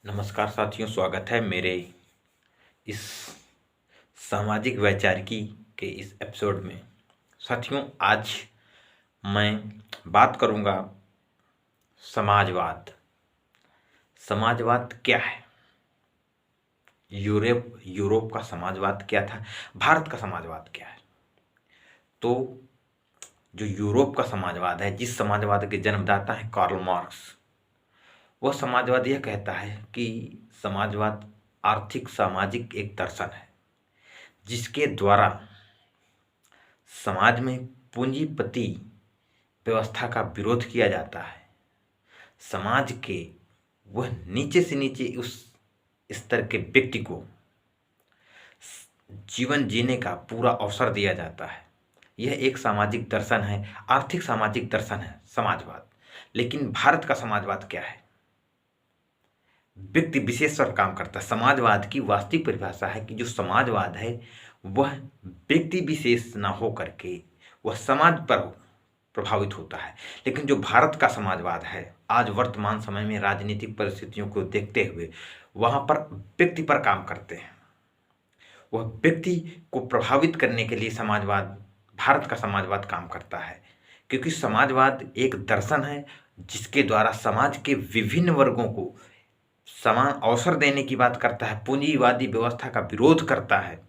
नमस्कार साथियों, स्वागत है मेरे इस सामाजिक वैचारिकी के इस एपिसोड में। साथियों, आज मैं बात करूंगा समाजवाद। समाजवाद क्या है? यूरोप का समाजवाद क्या था? भारत का समाजवाद क्या है? तो जो यूरोप का समाजवाद है, जिस समाजवाद के जन्मदाता हैं कार्ल मार्क्स, वह समाजवाद यह कहता है कि समाजवाद आर्थिक सामाजिक एक दर्शन है जिसके द्वारा समाज में पूंजीपति व्यवस्था का विरोध किया जाता है। समाज के वह नीचे से नीचे उस स्तर के व्यक्ति को जीवन जीने का पूरा अवसर दिया जाता है। यह एक सामाजिक दर्शन है, आर्थिक सामाजिक दर्शन है समाजवाद। लेकिन भारत का समाजवाद क्या है? व्यक्ति विशेष पर काम करता है। समाजवाद की वास्तविक परिभाषा है कि जो समाजवाद है वह व्यक्ति विशेष ना हो करके वह समाज पर प्रभावित होता है। लेकिन जो भारत का समाजवाद है, आज वर्तमान समय में राजनीतिक परिस्थितियों को देखते हुए वहां पर व्यक्ति पर काम करते हैं। वह व्यक्ति को प्रभावित करने के लिए समाजवाद, भारत का समाजवाद काम करता है। क्योंकि समाजवाद एक दर्शन है जिसके द्वारा समाज के विभिन्न वर्गों को समान अवसर देने की बात करता है, पूंजीवादी व्यवस्था का विरोध करता है।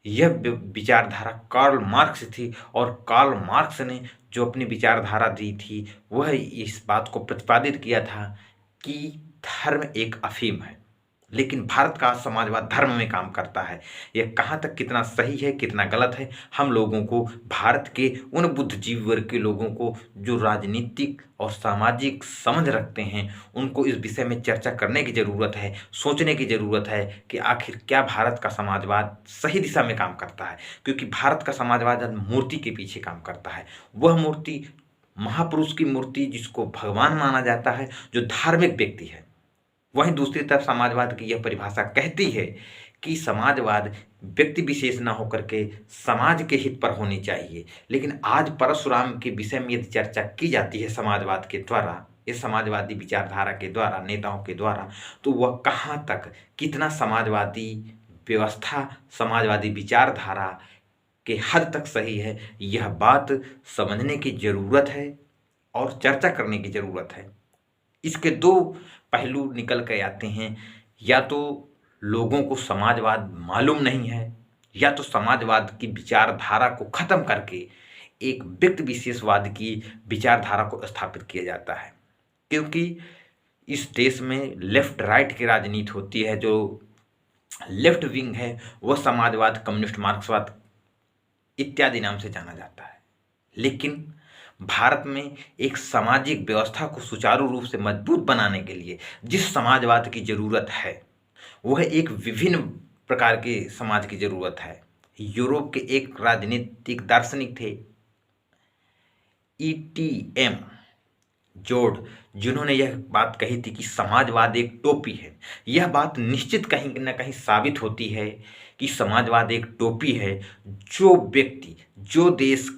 यह विचारधारा कार्ल मार्क्स थी और कार्ल मार्क्स ने जो अपनी विचारधारा दी थी वह इस बात को प्रतिपादित किया था कि धर्म एक अफीम है। लेकिन भारत का समाजवाद धर्म में काम करता है। यह कहाँ तक कितना सही है, कितना गलत है, हम लोगों को, भारत के उन बुद्धिजीवी वर्ग के लोगों को जो राजनीतिक और सामाजिक समझ रखते हैं, उनको इस विषय में चर्चा करने की ज़रूरत है, सोचने की ज़रूरत है कि आखिर क्या भारत का समाजवाद सही दिशा में काम करता है। क्योंकि भारत का समाजवाद मूर्ति के पीछे काम करता है। वह मूर्ति महापुरुष की मूर्ति जिसको भगवान माना जाता है, जो धार्मिक व्यक्ति है। वहीं दूसरी तरफ समाजवाद की यह परिभाषा कहती है कि समाजवाद व्यक्ति विशेष न होकर के समाज के हित पर होनी चाहिए। लेकिन आज परशुराम के विषय में यदि चर्चा की जाती है समाजवाद के द्वारा, इस समाजवादी विचारधारा के द्वारा, नेताओं के द्वारा, तो वह कहाँ तक कितना समाजवादी व्यवस्था, समाजवादी विचारधारा के हद तक सही है, यह बात समझने की ज़रूरत है और चर्चा करने की ज़रूरत है। इसके दो पहलू निकल के आते हैं। या तो लोगों को समाजवाद मालूम नहीं है, या तो समाजवाद की विचारधारा को खत्म करके एक व्यक्ति विशेषवाद की विचारधारा को स्थापित किया जाता है। क्योंकि इस देश में लेफ्ट राइट की राजनीति होती है। जो लेफ्ट विंग है वह समाजवाद, कम्युनिस्ट, मार्क्सवाद इत्यादि नाम से जाना जाता है। लेकिन भारत में एक सामाजिक व्यवस्था को सुचारू रूप से मजबूत बनाने के लिए जिस समाजवाद की जरूरत है वह एक विभिन्न प्रकार के समाज की जरूरत है। यूरोप के एक राजनीतिक दार्शनिक थे ईटीएम जोड, जिन्होंने यह बात कही थी कि समाजवाद एक टोपी है। यह बात निश्चित कहीं न कहीं साबित होती है कि समाजवाद एक टोपी है। जो व्यक्ति, जो देश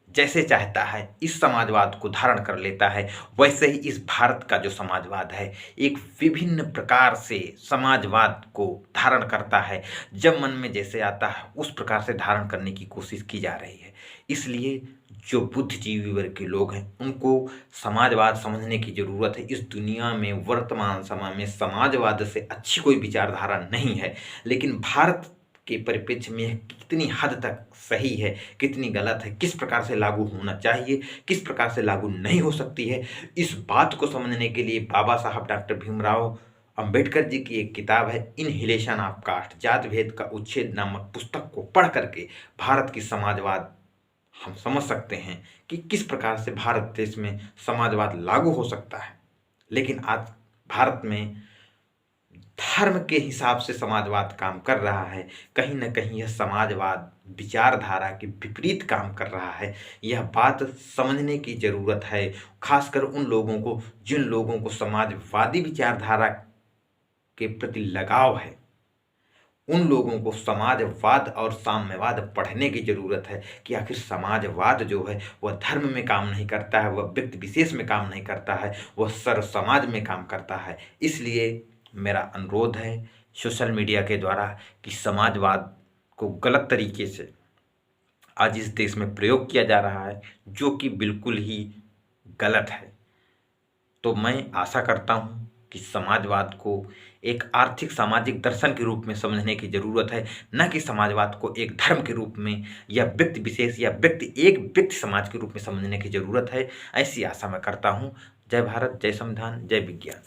जैसे चाहता है इस समाजवाद को धारण कर लेता है, वैसे ही इस भारत का जो समाजवाद है एक विभिन्न प्रकार से समाजवाद को धारण करता है। जब मन में जैसे आता है उस प्रकार से धारण करने की कोशिश की जा रही है। इसलिए जो बुद्धिजीवी वर्ग के लोग हैं उनको समाजवाद समझने की ज़रूरत है। इस दुनिया में वर्तमान समय में समाजवाद से अच्छी कोई विचारधारा नहीं है। लेकिन भारत के परिप्रेक्ष्य में यह कितनी हद तक सही है, कितनी गलत है, किस प्रकार से लागू होना चाहिए, किस प्रकार से लागू नहीं हो सकती है, इस बात को समझने के लिए बाबा साहब डॉक्टर भीमराव अंबेडकर जी की एक किताब है इनहिलेशन ऑफ कास्ट, जात भेद का उच्छेद नामक पुस्तक को पढ़ करके भारत की समाजवाद हम समझ सकते हैं कि किस प्रकार से भारत देश में समाजवाद लागू हो सकता है। लेकिन आज भारत में धर्म के हिसाब से समाजवाद काम कर रहा है। कहीं न कहीं यह समाजवाद विचारधारा के विपरीत काम कर रहा है। यह बात समझने की ज़रूरत है, खासकर उन लोगों को जिन लोगों को समाजवादी विचारधारा के प्रति लगाव है। उन लोगों को समाजवाद और साम्यवाद पढ़ने की ज़रूरत है कि आखिर समाजवाद जो है वह धर्म में काम नहीं करता है, वह व्यक्ति विशेष में काम नहीं करता है, वह सर्व समाज में काम करता है। इसलिए मेरा अनुरोध है सोशल मीडिया के द्वारा कि समाजवाद को गलत तरीके से आज इस देश में प्रयोग किया जा रहा है, जो कि बिल्कुल ही गलत है। तो मैं आशा करता हूँ कि समाजवाद को एक आर्थिक सामाजिक दर्शन के रूप में समझने की ज़रूरत है, न कि समाजवाद को एक धर्म के रूप में या व्यक्ति विशेष या एक व्यक्ति समाज के रूप में समझने की ज़रूरत है। ऐसी आशा मैं करता हूँ। जय भारत, जय संविधान, जय विज्ञान।